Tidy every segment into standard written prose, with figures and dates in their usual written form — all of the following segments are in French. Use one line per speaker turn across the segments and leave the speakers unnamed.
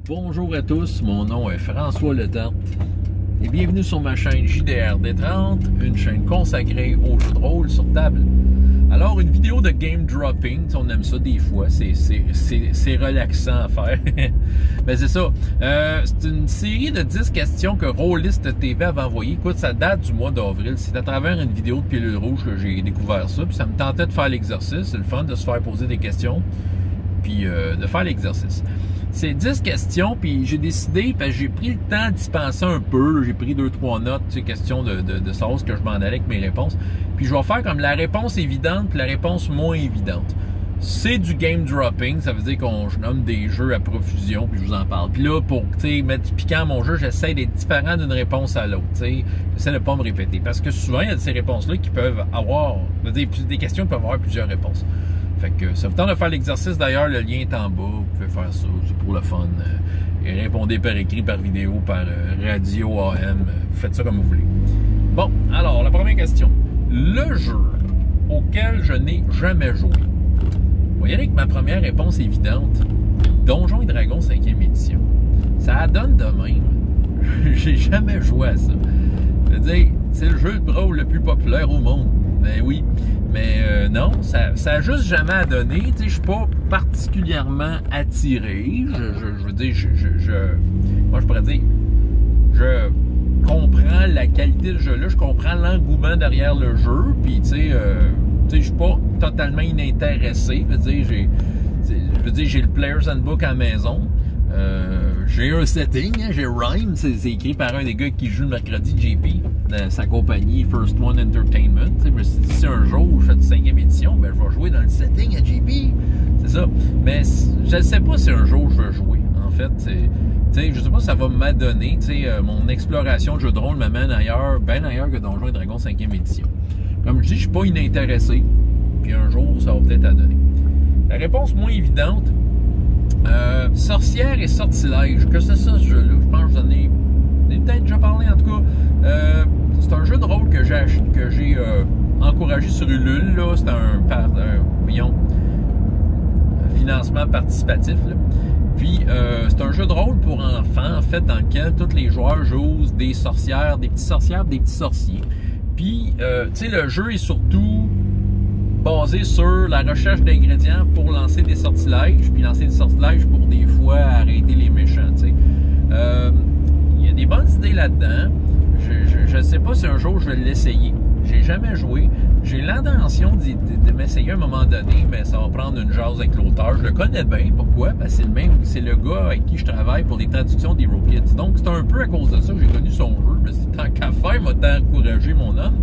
Bonjour à tous, mon nom est François Letarte et bienvenue sur ma chaîne JDR D30, une chaîne consacrée aux jeux de rôle sur table. Alors, une vidéo de game dropping, on aime ça des fois, c'est relaxant à faire. Ben c'est ça, c'est une série de 10 questions que Rollist TV avait envoyé. Écoute, ça date du mois d'avril, c'est à travers une vidéo de Pilule Rouge que j'ai découvert ça, puis ça me tentait de faire l'exercice, c'est le fun de se faire poser des questions, puis de faire l'exercice. C'est 10 questions, puis j'ai décidé, parce que j'ai pris le temps d'y penser un peu, j'ai pris 2-3 notes, tu sais, question de savoir ce que je m'en allais avec mes réponses. Puis je vais faire comme la réponse évidente, puis la réponse moins évidente. C'est du game dropping, ça veut dire qu'on nomme des jeux à profusion, puis je vous en parle. Puis là, pour mettre du piquant à mon jeu, j'essaie d'être différent d'une réponse à l'autre. J'essaie de ne pas me répéter. Parce que souvent, il y a ces réponses-là qui peuvent avoir, des questions qui peuvent avoir plusieurs réponses. Fait que ça vous tente de faire l'exercice, d'ailleurs, le lien est en bas, vous pouvez faire ça, c'est pour le fun. Et répondez par écrit, par vidéo, par radio, AM, vous faites ça comme vous voulez. Bon, alors, la première question. Le jeu auquel je n'ai jamais joué. Vous voyez avec ma première réponse évidente, Donjons et Dragons 5e édition. Ça donne de même. J'ai jamais joué à ça. Je veux dire, c'est le jeu de rôle le plus populaire au monde. Ben oui. Mais non, ça a juste jamais donné. Tu sais, je suis pas particulièrement attiré. Je veux dire, moi, je pourrais dire, je comprends la qualité du jeu-là, je comprends l'engouement derrière le jeu, puis tu sais, je suis pas totalement inintéressé. Je veux dire, j'ai le Player's Handbook à la maison. J'ai un setting, hein, j'ai Rhyme, c'est écrit par un des gars qui joue le mercredi, JP, de sa compagnie First One Entertainment. Je me suis dit, si un jour je fais de 5e édition, ben, je vais jouer dans le setting à JP. C'est ça. Mais je ne sais pas si un jour je vais jouer. En fait, je sais pas si ça va m'adonner. Mon exploration de jeu de rôle m'amène ailleurs, bien ailleurs que Donjons et Dragons 5e édition. Comme je dis, je suis pas inintéressé. Puis un jour, ça va peut-être adonner. La réponse moins évidente, Sorcière et Sortilège. Que c'est ça ce jeu-là? Je pense que j'en ai peut-être déjà parlé en tout cas. C'est un jeu de rôle que j'ai encouragé sur Ulule. C'est un financement participatif. Là. Puis c'est un jeu de rôle pour enfants, en fait, dans lequel tous les joueurs jouent des sorcières, des petites sorcières, des petits sorciers. Puis, tu sais, le jeu est surtout basé sur la recherche d'ingrédients pour lancer des sortilèges, puis lancer des sortilèges pour des fois arrêter les méchants, tu sais. Il y a des bonnes idées là-dedans. Je ne sais pas si un jour je vais l'essayer. J'ai jamais joué. J'ai l'intention de m'essayer à un moment donné, mais ça va prendre une jase avec l'auteur. Je le connais bien. Pourquoi? Parce que c'est le gars avec qui je travaille pour les traductions d'Hero Kids. Donc, c'est un peu à cause de ça que j'ai connu son jeu. Je me suis dit, tant qu'à faire, m'a tant encouragé mon homme.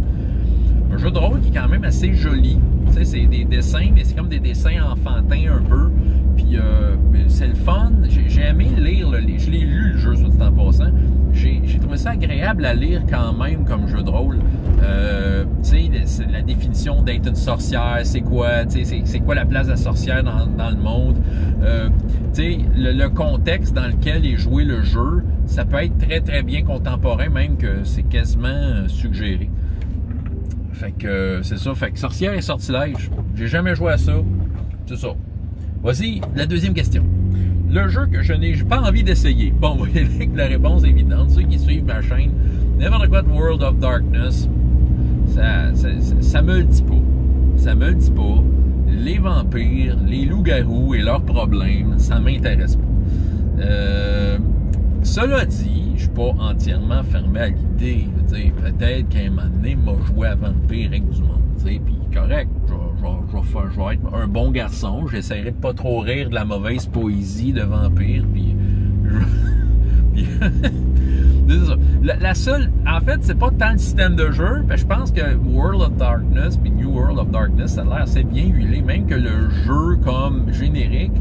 Un jeu de rôle qui est quand même assez joli. Tu sais, c'est des dessins, mais c'est comme des dessins enfantins un peu. Puis c'est le fun. J'ai aimé lire je l'ai lu le jeu, soit dit en passant. J'ai trouvé ça agréable à lire quand même comme jeu de rôle. Tu sais, la définition d'être une sorcière, c'est quoi? Tu sais, c'est quoi la place de la sorcière dans le monde? Tu sais, le contexte dans lequel est joué le jeu, ça peut être très très bien contemporain, même que c'est quasiment suggéré. Fait que c'est ça. Fait que Sorcière et Sortilège, j'ai jamais joué à ça. C'est ça. Voici la deuxième question. Le jeu que je n'ai pas envie d'essayer. Bon, vous voyez avec la réponse évidente. Ceux qui suivent ma chaîne, Never Quit World of Darkness, ça me le dit pas. Ça me le dit pas. Les vampires, les loups-garous et leurs problèmes, ça m'intéresse pas. Cela dit, je suis pas entièrement fermé à l'idée. Peut-être qu'à un moment donné, m'a joué à vampire avec du monde. Puis correct, je vais être un bon garçon. J'essaierai de pas trop rire de la mauvaise poésie de vampire. Puis c'est ça. La seule, en fait, c'est pas tant le système de jeu. Je pense que World of Darkness puis New World of Darkness, ça a l'air assez bien huilé. Même que le jeu comme générique,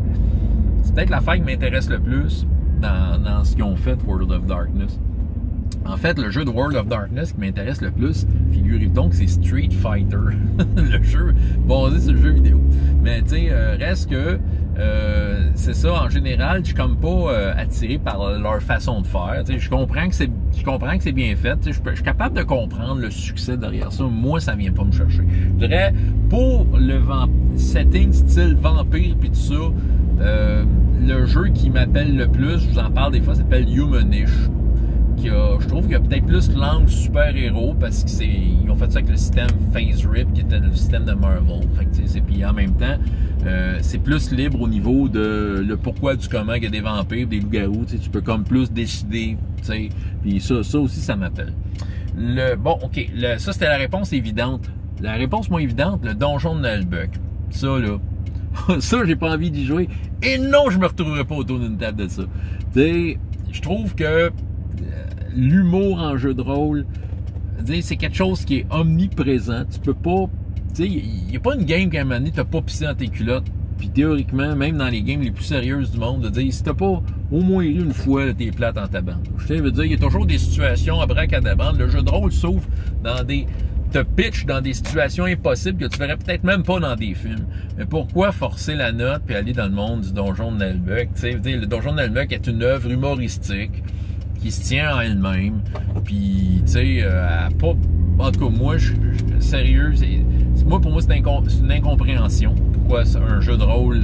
c'est peut-être l'affaire qui m'intéresse le plus dans ce qu'ils ont fait, World of Darkness. En fait, le jeu de World of Darkness qui m'intéresse le plus, figurez-vous donc, c'est Street Fighter. Le jeu basé sur le jeu vidéo. Mais tu sais, reste que c'est ça, en général, je suis comme pas attiré par leur façon de faire. Je comprends que c'est bien fait. Je suis capable de comprendre le succès derrière ça. Moi, ça vient pas me chercher. Je dirais, pour le setting style vampire puis tout ça, le jeu qui m'appelle le plus, je vous en parle des fois, s'appelle Humanish. Je trouve qu'il y a peut-être plus l'angle super-héros parce qu'ils ont fait ça avec le système Phase Rip qui était le système de Marvel. Fait que, puis en même temps, c'est plus libre au niveau de le pourquoi du comment qu'il y a des vampires, des loups-garous. Tu peux comme plus décider. Puis ça aussi, ça m'appelle. Bon, OK. Ça, c'était la réponse évidente. La réponse moins évidente, le donjon de Nullbuck. Ça, là. Ça, j'ai pas envie d'y jouer. Et non, je me retrouverai pas autour d'une table de ça. Je trouve que l'humour en jeu de rôle, c'est quelque chose qui est omniprésent. Tu peux pas... Il n'y a pas une game qu'à un moment donné, tu n'as pas pissé dans tes culottes. Puis théoriquement, même dans les games les plus sérieuses du monde, de dire, si tu n'as pas au moins ri une fois, t'es plate en ta bande. Je veux dire, il y a toujours des situations à bracadabande. Le jeu de rôle s'ouvre dans des... te pitch dans des situations impossibles que tu verrais peut-être même pas dans des films. Mais pourquoi forcer la note puis aller dans le monde du donjon de Nullbuck? Le donjon de Nullbuck est une œuvre humoristique qui se tient en elle-même. Puis, tu sais, pas... En tout cas, moi, sérieux, pour moi, c'est une incompréhension. Pourquoi un jeu de rôle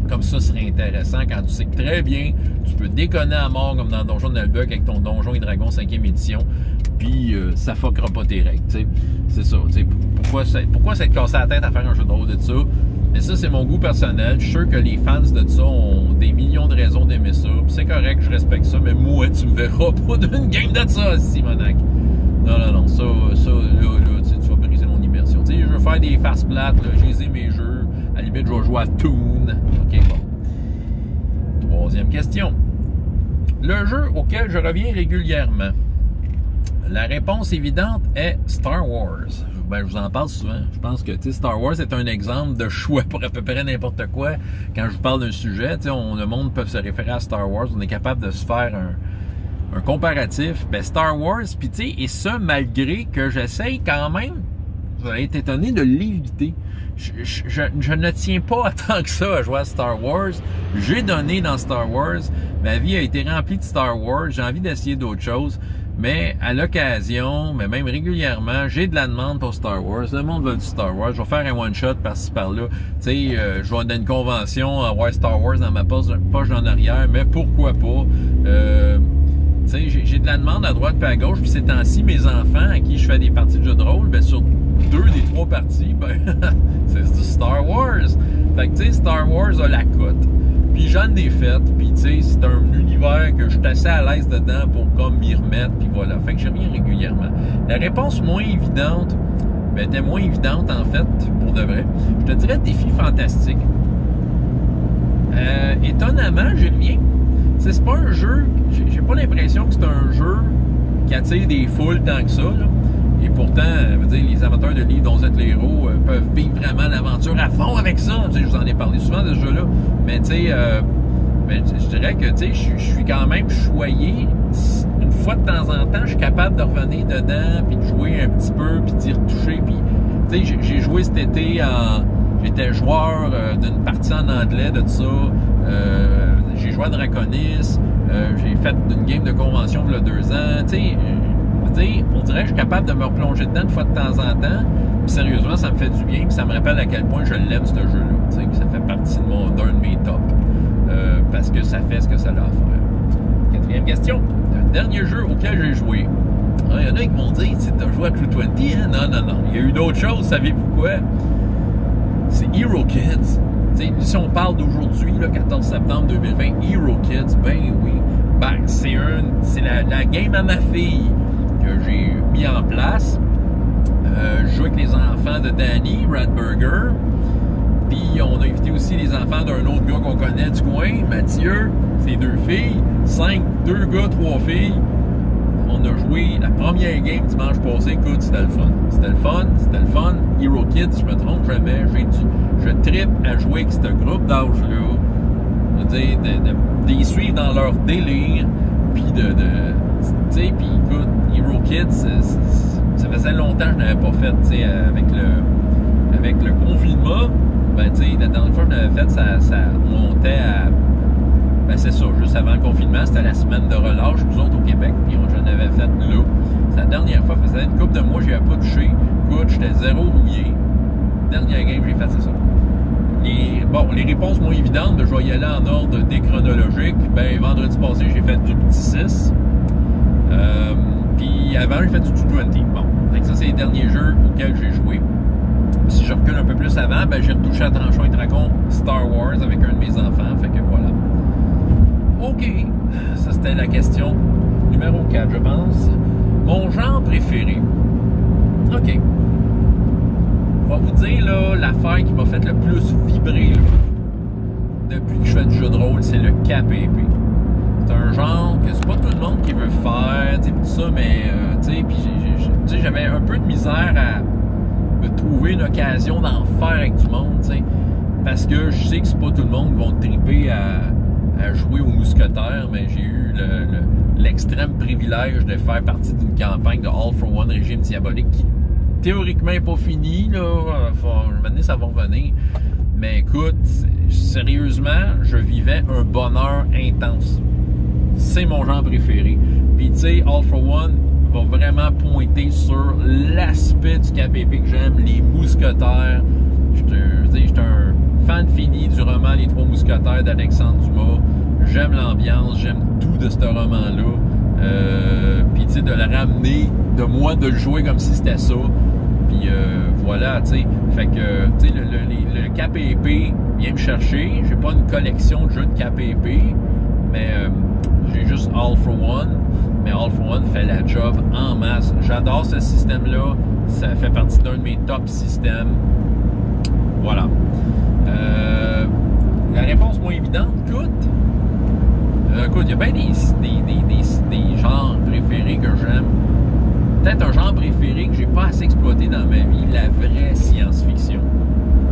comme ça serait intéressant quand tu sais que très bien, tu peux déconner à mort comme dans le donjon de Nullbuck avec ton Donjon et Dragon 5e édition, puis ça fuckera pas tes règles, tu sais. C'est ça, tu sais. Pourquoi s'être cassé la tête à faire un jeu de rôle de ça? Mais ça, c'est mon goût personnel. Je suis sûr que les fans de ça ont des millions de raisons d'aimer ça. Puis c'est correct, je respecte ça, mais moi, tu me verras pas d'une game de ça, Simonac. Non, ça, là, tu vas briser mon immersion. Tu sais, je veux faire des faces plates, là, j'ai mes jeux. À la limite, je vais jouer à Toon. OK, bon. Troisième question. Le jeu auquel je reviens régulièrement. La réponse évidente est Star Wars. Ben, je vous en parle souvent. Je pense que Star Wars est un exemple de choix pour à peu près n'importe quoi. Quand je vous parle d'un sujet, le monde peut se référer à Star Wars. On est capable de se faire un comparatif. Ben, Star Wars, puis et ça malgré que j'essaye quand même, vous allez être étonné de l'éviter. Je ne tiens pas tant que ça à jouer à Star Wars. J'ai donné dans Star Wars. Ma vie a été remplie de Star Wars. J'ai envie d'essayer d'autres choses. Mais à l'occasion, mais même régulièrement, j'ai de la demande pour Star Wars. Le monde veut du Star Wars. Je vais faire un one-shot par-ci par-là. Je vais dans une convention avoir Star Wars dans ma poche en arrière, mais pourquoi pas? J'ai de la demande à droite et à gauche. Puis ces temps-ci, mes enfants à qui je fais des parties de jeux de rôle, ben sur 2 des 3 parties, ben c'est du Star Wars. Fait que Star Wars a la cote. Puis j'en ai fait, puis c'est un univers que je suis assez à l'aise dedans pour comme m'y remettre, puis voilà. Fait que je reviens régulièrement. La réponse moins évidente, ben était moins évidente en fait, pour de vrai. Je te dirais défi fantastique. Étonnamment, j'y reviens. C'est pas un jeu, j'ai pas l'impression que c'est un jeu qui attire des foules tant que ça, là. Et pourtant, je veux dire, les amateurs de livres dont vous êtes les héros peuvent vivre vraiment l'aventure à fond avec ça. Je vous en ai parlé souvent de ce jeu-là. Mais je dirais que je suis quand même choyé. Une fois de temps en temps, je suis capable de revenir dedans, puis de jouer un petit peu, puis d'y retoucher. Puis, j'ai joué cet été j'étais joueur d'une partie en anglais de ça. J'ai joué à Draconis. J'ai fait une game de convention il y a 2 ans. On dirait que je suis capable de me replonger dedans une fois de temps en temps. Puis sérieusement, ça me fait du bien. Puis ça me rappelle à quel point je l'aime, ce jeu-là. Que ça fait partie d'un de mes tops. Parce que ça fait ce que ça a à faire. 4e question. Le dernier jeu auquel j'ai joué. Il y en a qui vont dire, tu as joué à Crew 20, hein? Non. Il y a eu d'autres choses, savez-vous quoi? C'est Hero Kids. Si on parle d'aujourd'hui, le 14 septembre 2020, Hero Kids, ben oui. Ben, c'est la game à ma fille que j'ai mis en place. Je joue avec les enfants de Danny Radburger. Puis on a invité aussi les enfants d'un autre gars qu'on connaît du coin, Mathieu, ses 2 filles. 2 gars, 3 filles. On a joué la première game dimanche passé. Écoute, c'était le fun. Hero Kids, je me trompe jamais. Je trippe à jouer avec ce groupe d'âge-là. Je veux dire, de les suivre dans leur délire. Puis puis écoute, Hero Kids, ça faisait longtemps que je n'avais pas fait, avec le confinement. Ben, la dernière fois que je l'avais fait, ça montait à... Ben, c'est ça, juste avant le confinement, c'était la semaine de relâche, nous autres au Québec, puis j'en avais fait là. C'est la dernière fois, ça faisait une couple de mois, je n'y avais pas touché. Écoute, j'étais zéro rouillé. Dernière game, j'ai fait, c'est ça. Bon, les réponses moins évidentes, je vais y aller en ordre déchronologique. Ben, vendredi passé, j'ai fait du petit 6. Puis avant, j'ai fait du 220. Bon, fait que ça, c'est les derniers jeux auxquels j'ai joué. Si je recule un peu plus avant, ben, j'ai retouché à Tranchon et Dragon Star Wars avec un de mes enfants. Fait que voilà. OK. Ça, c'était la question numéro 4, je pense. Mon genre préféré. OK. Je vais vous dire, là, l'affaire qui m'a fait le plus vibrer, là, depuis que je fais du jeu de rôle, c'est le KPP. C'est un genre que c'est pas tout le monde qui veut faire, tu sais, tout ça, mais, tu sais, puis j'avais un peu de misère à me trouver une occasion d'en faire avec du monde, tu sais, parce que je sais que c'est pas tout le monde qui va triper à jouer aux mousquetaires, mais j'ai eu l'extrême privilège de faire partie d'une campagne de All for One Régime Diabolique qui théoriquement n'est pas fini, là. Maintenant, ça va revenir. Mais écoute, sérieusement, je vivais un bonheur intense. C'est mon genre préféré. Puis, tu sais, All for One va vraiment pointer sur l'aspect du KPP que j'aime, les mousquetaires. J'étais un fan fini du roman Les Trois Mousquetaires d'Alexandre Dumas. J'aime l'ambiance, j'aime tout de ce roman-là. Puis, tu sais, de le ramener, de le jouer comme si c'était ça. Puis voilà, tu sais. Fait que, tu sais, le KPP vient me chercher. J'ai pas une collection de jeux de KPP, mais j'ai juste All for One. Mais All for One fait la job en masse. J'adore ce système-là. Ça fait partie d'un de mes top systèmes. Voilà. La réponse moins évidente, écoute, il y a bien des genres préférés que j'aime. Peut-être un genre préféré que j'ai pas assez exploité dans ma vie, la vraie science-fiction.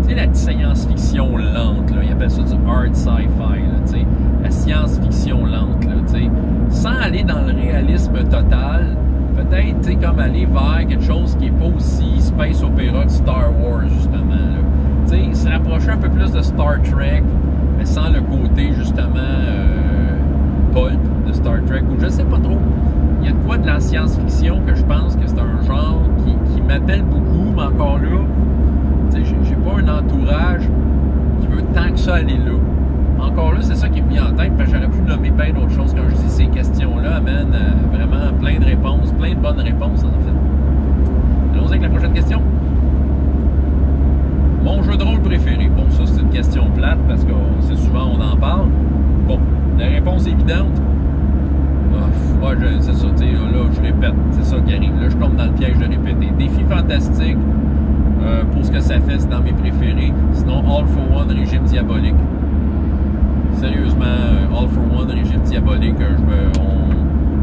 Tu sais, la science-fiction lente, là, ils appellent ça du hard sci-fi, tu sais, la science-fiction lente, là, tu sais, sans aller dans le réalisme total, peut-être, tu sais, comme aller vers quelque chose qui n'est pas aussi space opéra que Star Wars, justement, là. Tu sais, se rapprocher un peu plus de Star Trek, mais sans le côté, justement, pulp de Star Trek, ou je sais pas trop. Il y a de quoi de la science-fiction que je pense que c'est un genre qui m'appelle beaucoup, mais encore là, tu sais, j'ai pas un entourage qui veut tant que ça aller là. Encore là, c'est ça qui me vient en tête, parce que j'aurais pu nommer plein d'autres choses quand je dis ces questions-là amènent vraiment plein de réponses, plein de bonnes réponses en fait. Allons avec la prochaine question. Mon jeu de rôle préféré. Bon, ça c'est une question plate parce que c'est souvent on en parle. Bon, la réponse évidente. Ouais, c'est ça, tu sais, là, je répète, c'est ça qui arrive. Là, je tombe dans le piège de répéter. Défi fantastique, pour ce que ça fait, c'est dans mes préférés. Sinon, All for One, Régime Diabolique. Sérieusement, All for One, Régime Diabolique,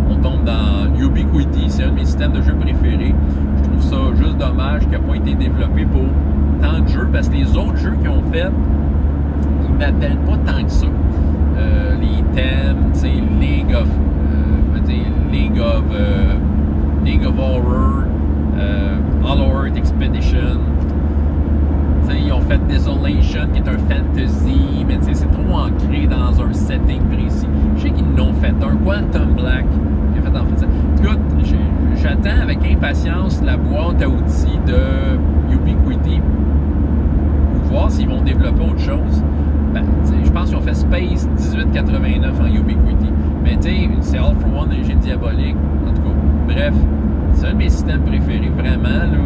on tombe dans Ubiquity, c'est un de mes systèmes de jeux préférés. Je trouve ça juste dommage qu'il n'a pas été développé pour tant de jeux, parce que les autres jeux qu'ils ont fait, ils ne m'appellent pas tant que ça. Les thèmes, tu sais, League of Horror, All-Out Expedition. T'sais, ils ont fait Desolation, qui est un fantasy, mais c'est trop ancré dans un setting précis. Je sais qu'ils l'ont fait un Quantum Black, qui a fait en français. Écoute, j'attends avec impatience la boîte à outils de Ubiquity pour voir s'ils vont développer autre chose. Ben, je pense qu'ils ont fait Space 1889 en Ubiquity. Mais tu sais, c'est All for One, Régime Diabolique. En tout cas, bref, c'est un de mes systèmes préférés, vraiment. Là,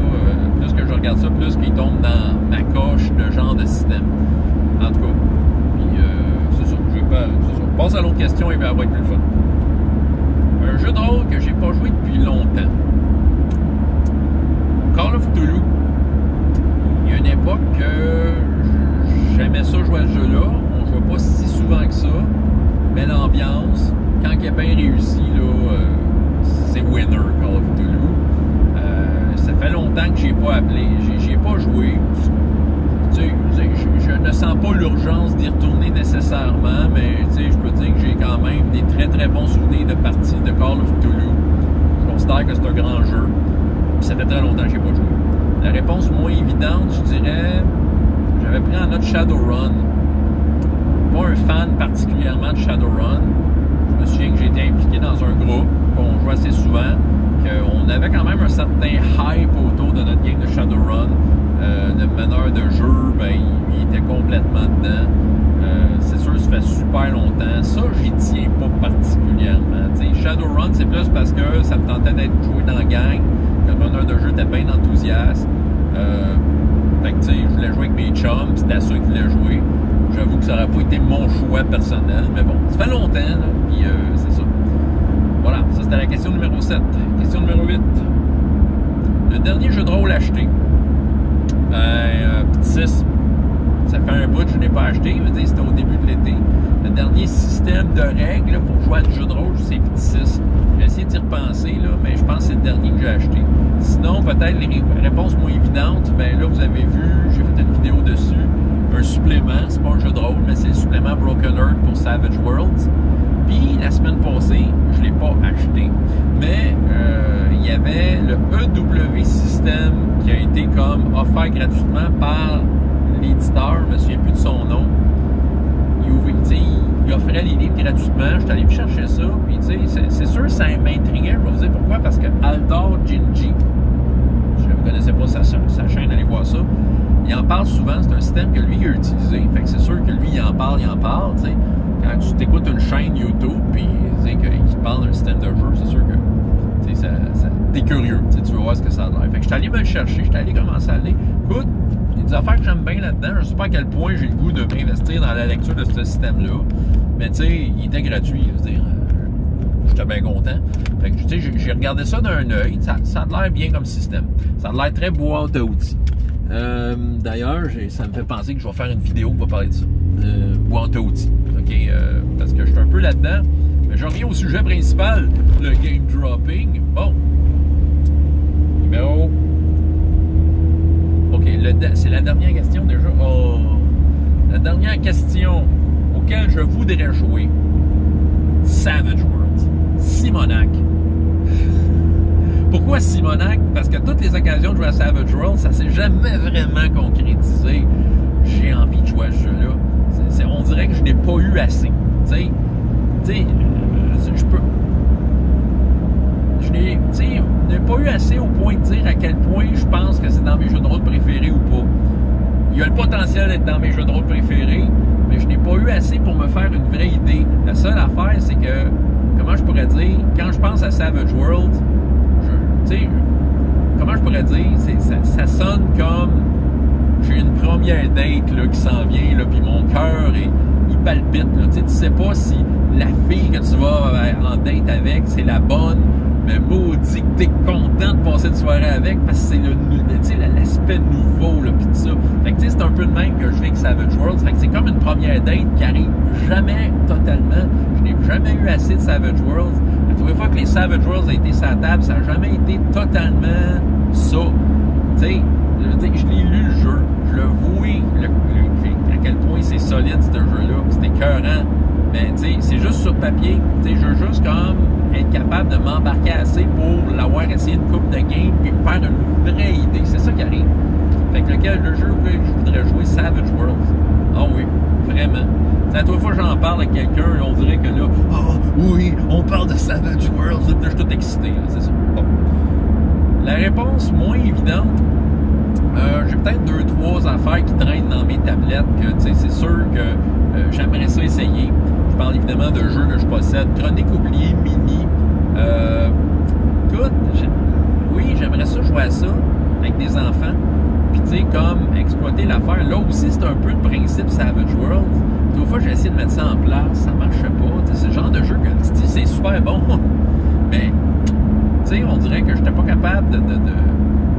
plus que je regarde ça, plus qu'il tombe dans ma coche de genre de système. En tout cas, puis c'est ça. On passe à l'autre question et elle va être plus fun. Un jeu de rôle que j'ai pas joué depuis longtemps. Call of Cthulhu. Il y a une époque que j'aimais ça jouer à ce jeu-là. On ne jouait pas si souvent que ça. Mais l'ambiance, quand il est bien réussi, là, c'est winner, Call of Cthulhu. Ça fait longtemps que je n'ai pas appelé, j'y ai pas joué. Je ne sens pas l'urgence d'y retourner nécessairement, mais je peux dire que j'ai quand même des très très bons souvenirs de parties de Call of Cthulhu. Je considère que c'est un grand jeu. Puis ça fait très longtemps que je n'ai pas joué. La réponse moins évidente, je dirais, j'avais pris en note Shadowrun. Pas un fan particulièrement de Shadowrun. Je me souviens que j'ai été impliqué dans un groupe qu'on jouait assez souvent, qu'on avait quand même un certain hype autour de notre game de Shadowrun. Le meneur de jeu, ben, il était complètement tentait d'être joué dans la gang. Le meneur de jeu était bien enthousiaste. Fait que, tu sais, je voulais jouer avec mes chums, c'était ceux qui voulaient jouer. J'avoue que ça n'aurait pas été mon choix personnel, mais bon, ça fait longtemps, là, puis c'est ça. Voilà, ça c'était la question numéro 7. Question numéro 8. Le dernier jeu de rôle acheté. Petit 6. Ça fait un bout que je n'ai pas acheté, c'était au début de l'été. Le dernier système de règles pour jouer à du jeu de rôle, c'est Petit 6. J'ai essayé d'y repenser, là, mais je pense que c'est le dernier que j'ai acheté. Sinon, peut-être les réponses moins évidentes, ben là, vous avez vu, j'ai fait une vidéo dessus. Un supplément, c'est pas un jeu de rôle, mais c'est le supplément Broken Earth pour Savage Worlds. Puis, la semaine passée, je ne l'ai pas acheté. Mais, il y avait le EW System qui a été comme offert gratuitement par l'éditeur, je me souviens plus de son nom. Il offrait les livres gratuitement, je suis allé me chercher ça, puis c'est sûr ça m'intriguait, je vais vous dire pourquoi, parce que Aldor Ginji, je ne connaissais pas sa chaîne, allez voir ça, il en parle souvent, c'est un système que lui il a utilisé, fait que c'est sûr que lui il en parle, t'sais. Quand tu t'écoutes une chaîne YouTube, puis qu'il te parle d'un système de jeu, c'est sûr que t'es curieux, tu veux voir ce que ça a l'air. Fait que je suis allé me le chercher, je suis allé commencer à aller. Écoute, il y a des affaires que j'aime bien là-dedans. Je ne sais pas à quel point j'ai le goût de m'investir dans la lecture de ce système-là. Mais tu sais, il était gratuit. Je veux dire, j'étais bien content. Fait que tu sais, j'ai regardé ça d'un œil. Ça a l'air bien comme système. Ça a l'air très boîte à outils. D'ailleurs, ça me fait penser que je vais faire une vidéo qui va parler de ça. Boîte à outils. OK? Parce que je suis un peu là-dedans. Mais je reviens au sujet principal, le game dropping. Bon. Numéro. OK, c'est la dernière question déjà. Oh, la dernière question auquel je voudrais jouer. Savage Worlds. Simonac. Pourquoi Simonac? Parce que toutes les occasions de jouer à Savage Worlds, ça s'est jamais vraiment concrétisé. J'ai envie de jouer à ce jeu-là. On dirait que je n'ai pas eu assez. Tu sais, je n'ai pas eu assez au point de dire à quel point je pense que c'est dans mes jeux de rôle préférés ou pas. Il y a le potentiel d'être dans mes jeux de rôle préférés, mais je n'ai pas eu assez pour me faire une vraie idée. La seule affaire, c'est que, comment je pourrais dire, quand je pense à Savage Worlds, comment je pourrais dire, ça sonne comme j'ai une première date là, qui s'en vient, puis mon cœur, il palpite. Là. Tu sais pas si la fille que tu vas en date avec, c'est la bonne, mais maudit que t'es content de passer une soirée avec parce que c'est l'aspect nouveau, là, pis tout ça. Fait que c'est un peu de même que je vis avec Savage Worlds. Fait que c'est comme une première date qui arrive jamais totalement. Je n'ai jamais eu assez de Savage Worlds. La première fois que les Savage Worlds ont été sur la table, ça n'a jamais été totalement ça. Tu sais, je l'ai lu le jeu, je le vois à quel point c'est solide ce jeu-là, c'est écœurant. Mais tu sais, c'est juste sur papier. Tu sais, je veux juste comme être capable de m'embarquer assez pour l'avoir essayé une coupe de game puis me faire une vraie idée. C'est ça qui arrive. Fait que le jeu que je voudrais jouer, Savage Worlds. Ah oui, vraiment. C'est la première fois que j'en parle avec quelqu'un, on dirait que là, oui, on parle de Savage Worlds, là, je suis tout excité, c'est ça. Bon. La réponse moins évidente, j'ai peut-être 2-3 affaires qui traînent dans mes tablettes que, tu sais, c'est sûr que j'aimerais ça essayer. Je parle évidemment de jeux que je possède. Chronique oubliée, mini. Écoute, oui, j'aimerais ça jouer à ça avec des enfants. Puis, tu sais, comme exploiter l'affaire. Là aussi, c'est un peu le principe Savage Worlds. Une fois, j'ai essayé de mettre ça en place, ça marchait pas. C'est le genre de jeu que c'est super bon. Mais, tu sais, on dirait que je n'étais pas capable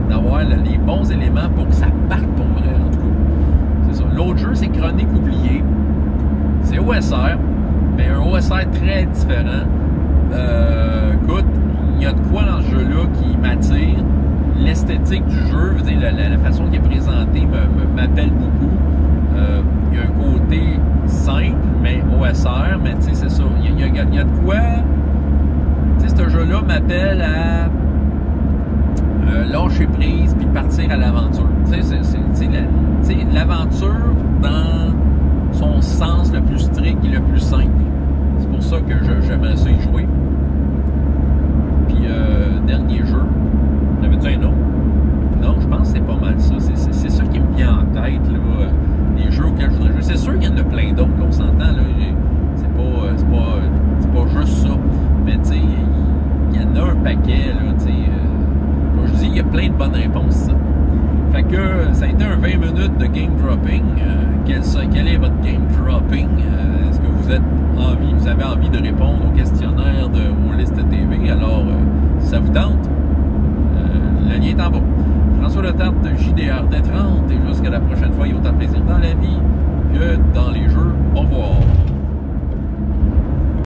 d'avoir les bons éléments pour que ça parte pour vrai, en tout cas. C'est ça. L'autre jeu, c'est Chronique oubliée. C'est OSR, mais un OSR très différent. Écoute, il y a de quoi dans ce jeu-là qui m'attire. L'esthétique du jeu, je veux dire, la façon qu'il est présenté m'appelle beaucoup. Il y a un côté simple, mais OSR, mais tu sais, c'est ça. Il y a de quoi. Tu sais, ce jeu-là m'appelle à lâcher prise puis partir à l'aventure. Tu sais, l'aventure dans son sens le plus strict et le plus simple. C'est pour ça que j'aimerais ça y jouer. Puis, dernier jeu. J'avais-tu un nom? Non, je pense que c'est pas mal ça. C'est ça qui me vient en tête, là. Les jeux auxquels je voudrais jouer. C'est sûr qu'il y en a plein d'autres, on s'entend, là. C'est pas juste ça. Mais tu sais, il y en a un paquet paquet, là, tu sais. Comme je dis, il y a plein de bonnes réponses, ça. Fait que ça a été un 20 minutes de game dropping. Quel est votre game dropping? Est-ce que vous avez envie de répondre au questionnaire de Liste TV? Alors, si ça vous tente, le lien est en bas. François Letarte de JDR D30 et jusqu'à la prochaine fois, il y a autant de plaisir dans la vie que dans les jeux. Au revoir.